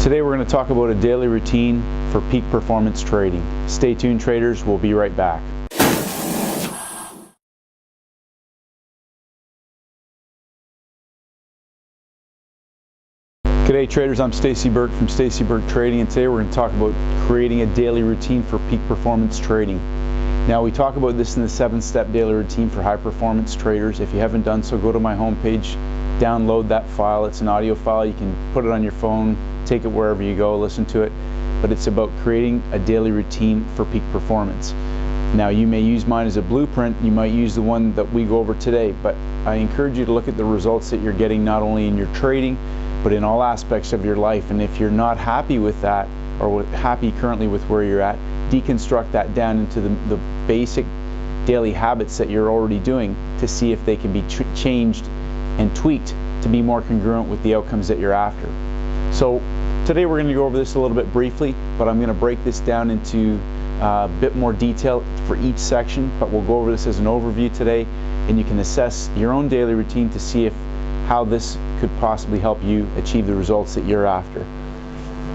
Today we're going to talk about a daily routine for peak performance trading. Stay tuned, traders. We'll be right back. G'day traders, I'm Stacy Burke from Stacy Burke Trading, and today we're going to talk about creating a daily routine for peak performance trading. Now, we talk about this in the 7-step daily routine for high performance traders. If you haven't done so, go to my homepage, download that file. It's an audio file. You can put it on your phone, take it wherever you go, listen to it. But it's about creating a daily routine for peak performance. Now, you may use mine as a blueprint. You might use the one that we go over today, but I encourage you to look at the results that you're getting not only in your trading, but in all aspects of your life. And if you're not happy with that, or happy currently with where you're at, deconstruct that down into the basic daily habits that you're already doing to see if they can be changed and tweaked to be more congruent with the outcomes that you're after. So today we're going to go over this a little bit briefly, but I'm going to break this down into a bit more detail for each section, but we'll go over this as an overview today, and you can assess your own daily routine to see how this could possibly help you achieve the results that you're after.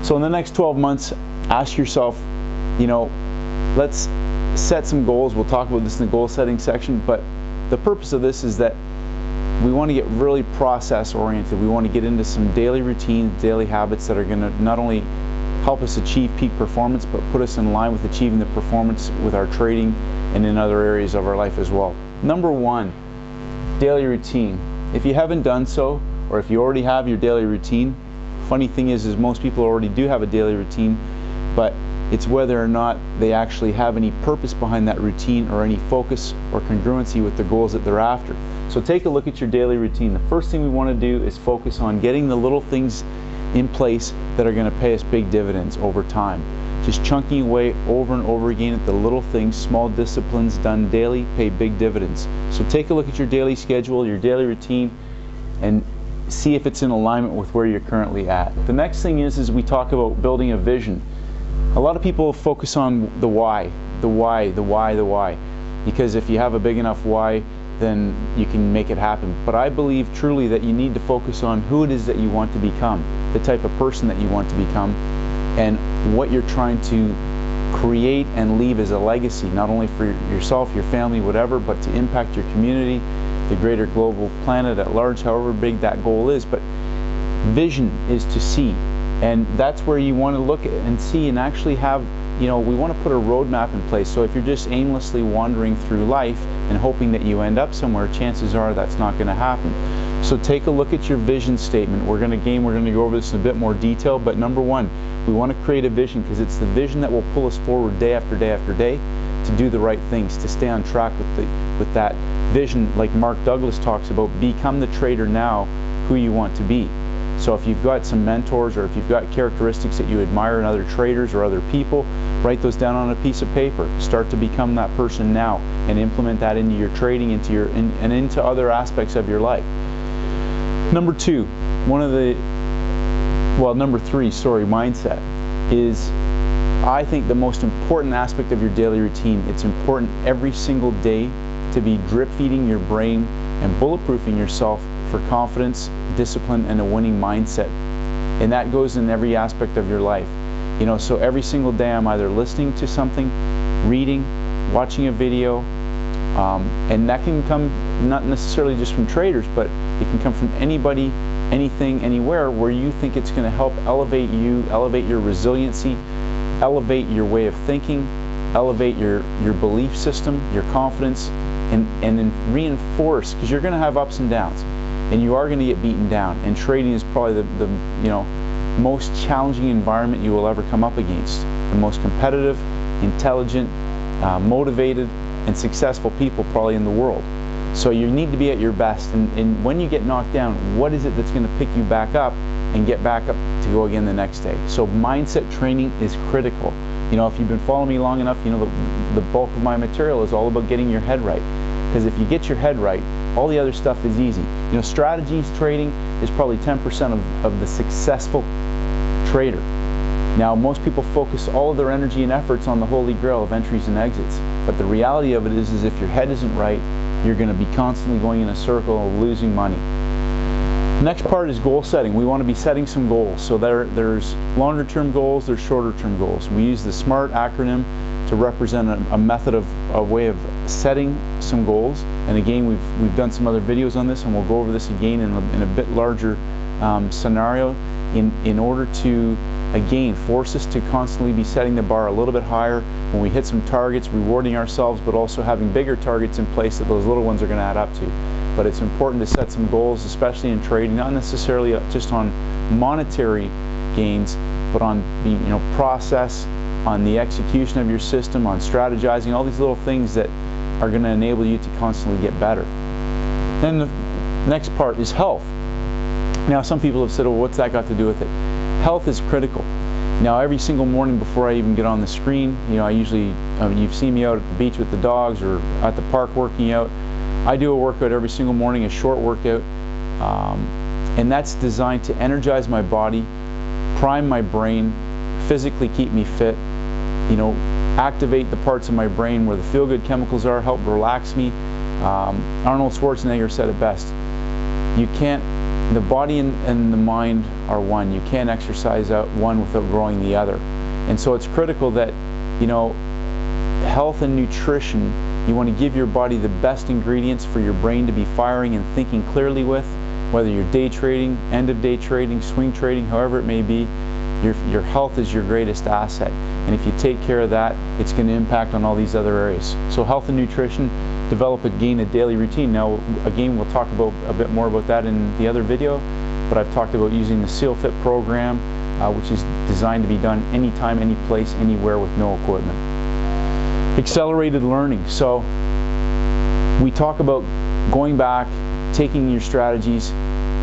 So in the next 12 months, ask yourself, let's set some goals. We'll talk about this in the goal setting section, but the purpose of this is that we want to get really process oriented. We want to get into some daily routines, daily habits that are going to not only help us achieve peak performance, but put us in line with achieving the performance with our trading and in other areas of our life as well. Number one, daily routine. If you haven't done so, or if you already have your daily routine, funny thing is most people already do have a daily routine, but it's whether or not they actually have any purpose behind that routine or any focus or congruency with the goals that they're after. So take a look at your daily routine. The first thing we want to do is focus on getting the little things in place that are going to pay us big dividends over time. Just chunking away over and over again at the little things, small disciplines done daily pay big dividends. So take a look at your daily schedule, your daily routine, and see if it's in alignment with where you're currently at. The next thing is we talk about building a vision. A lot of people focus on the why, because if you have a big enough why, then you can make it happen. But I believe truly that you need to focus on who it is that you want to become, the type of person that you want to become, and what you're trying to create and leave as a legacy, not only for yourself, your family, whatever, but to impact your community, the greater global planet at large, however big that goal is. But vision is to see, and that's where you want to look at and see and actually have, we want to put a roadmap in place. So if you're just aimlessly wandering through life and hoping that you end up somewhere, chances are that's not going to happen. So take a look at your vision statement. We're going to go over this in a bit more detail, but number one, we want to create a vision, because it's the vision that will pull us forward day after day after day to do the right things, to stay on track with that vision. Like Mark Douglas talks about, become the trader now who you want to be. So if you've got some mentors, or if you've got characteristics that you admire in other traders or other people, write those down on a piece of paper. Start to become that person now and implement that into your trading, and into other aspects of your life. Number two, number three, mindset is, I think, the most important aspect of your daily routine. It's important every single day to be drip feeding your brain and bulletproofing yourself for confidence, discipline, and a winning mindset. And that goes in every aspect of your life. So every single day I'm either listening to something, reading, watching a video, and that can come not necessarily just from traders, but it can come from anybody, anything, anywhere, where you think it's going to help elevate you, elevate your resiliency, elevate your way of thinking, elevate your belief system, your confidence, and then reinforce, because you're going to have ups and downs, and you are going to get beaten down. And trading is probably the most challenging environment you will ever come up against. The most competitive, intelligent, motivated, and successful people probably in the world. So you need to be at your best, and when you get knocked down, what is it that's going to pick you back up and get back up to go again the next day? So mindset training is critical. If you've been following me long enough, the bulk of my material is all about getting your head right. Because if you get your head right, all the other stuff is easy. Strategies trading is probably 10% of the successful trader. Now, most people focus all of their energy and efforts on the holy grail of entries and exits. But the reality of it is if your head isn't right, you're going to be constantly going in a circle of losing money. Next part is goal setting. We want to be setting some goals. So there's longer term goals, there's shorter term goals. We use the SMART acronym to represent a method of a way of setting some goals. And again, we've done some other videos on this, and we'll go over this again in a bit larger scenario in order to, again, force us to constantly be setting the bar a little bit higher when we hit some targets, rewarding ourselves, but also having bigger targets in place that those little ones are going to add up to. But it's important to set some goals, especially in trading, not necessarily just on monetary gains, but on the process, on the execution of your system, on strategizing, all these little things that are going to enable you to constantly get better. Then the next part is health. Now, some people have said, well, what's that got to do with it? Health is critical. Now, every single morning before I even get on the screen, I usually, you've seen me out at the beach with the dogs or at the park working out. I do a workout every single morning, a short workout, and that's designed to energize my body, prime my brain, physically keep me fit, activate the parts of my brain where the feel-good chemicals are, help relax me. Arnold Schwarzenegger said it best. The body and the mind are one. You can't exercise out one without growing the other. And so it's critical that, health and nutrition, you want to give your body the best ingredients for your brain to be firing and thinking clearly with, whether you're day trading, end of day trading, swing trading, however it may be. Your health is your greatest asset, and if you take care of that, it's going to impact on all these other areas. So health and nutrition, develop again a daily routine. Now again, we'll talk about a bit more about that in the other video, but I've talked about using the SEAL Fit program, which is designed to be done anytime, any place, anywhere with no equipment. Accelerated learning. So we talk about going back, taking your strategies,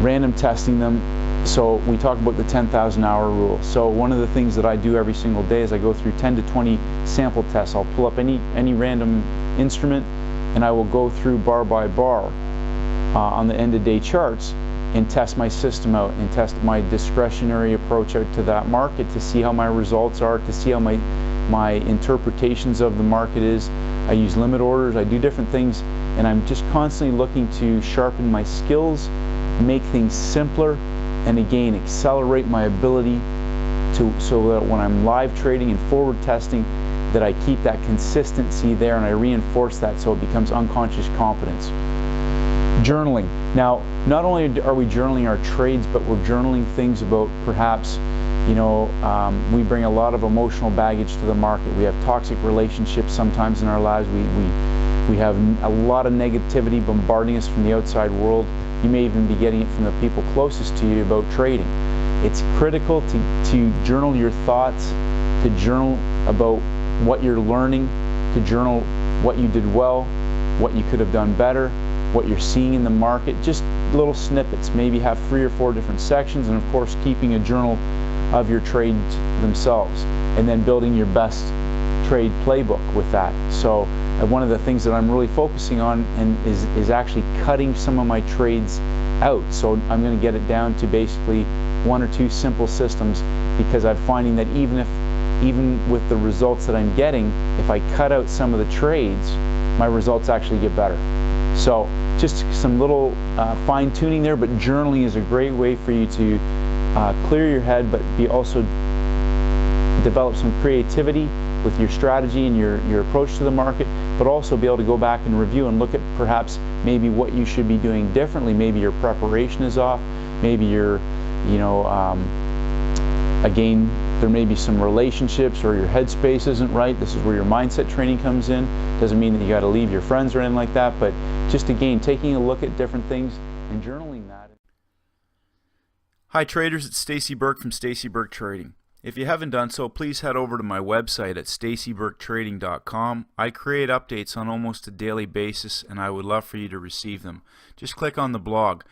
random testing them. So we talk about the 10,000 hour rule. So one of the things that I do every single day is I go through 10 to 20 sample tests. I'll pull up any random instrument, and I will go through bar by bar on the end of day charts and test my system out and test my discretionary approach out to that market to see how my results are, to see how my interpretations of the market is. I use limit orders, I do different things, and I'm just constantly looking to sharpen my skills, make things simpler, and again accelerate my ability so that when I'm live trading and forward testing, that I keep that consistency there and I reinforce that so it becomes unconscious competence. Journaling. Now, not only are we journaling our trades, but we're journaling things about perhaps, we bring a lot of emotional baggage to the market. We have toxic relationships sometimes in our lives. We have a lot of negativity bombarding us from the outside world. You may even be getting it from the people closest to you about trading. It's critical to journal your thoughts, to journal about what you're learning, to journal what you did well, what you could have done better, what you're seeing in the market, just little snippets. Maybe have 3 or 4 different sections, and of course keeping a journal of your trades themselves, and then building your best trade playbook with that. So one of the things that I'm really focusing on is actually cutting some of my trades out. So I'm going to get it down to basically 1 or 2 simple systems, because I'm finding that even with the results that I'm getting, if I cut out some of the trades, my results actually get better. So just some little fine-tuning there, but journaling is a great way for you to clear your head, but also develop some creativity with your strategy and your approach to the market, but also be able to go back and review and look at perhaps maybe what you should be doing differently. Maybe your preparation is off, maybe you're, again, there may be some relationships or your headspace isn't right. This is where your mindset training comes in. Doesn't mean that you got to leave your friends or anything like that, but just again, taking a look at different things and journaling that. Hi traders, it's Stacy Burke from Stacy Burke Trading. If you haven't done so, please head over to my website at stacyburketrading.com. I create updates on almost a daily basis, and I would love for you to receive them. Just click on the blog.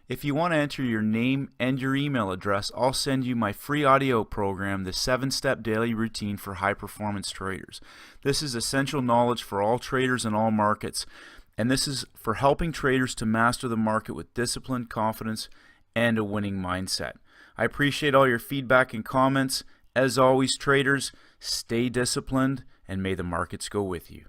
If you want to enter your name and your email address, I'll send you my free audio program, the 7-Step Daily Routine for High Performance Traders. This is essential knowledge for all traders in all markets, and this is for helping traders to master the market with discipline, confidence, and a winning mindset. I appreciate all your feedback and comments. As always, traders, stay disciplined, and may the markets go with you.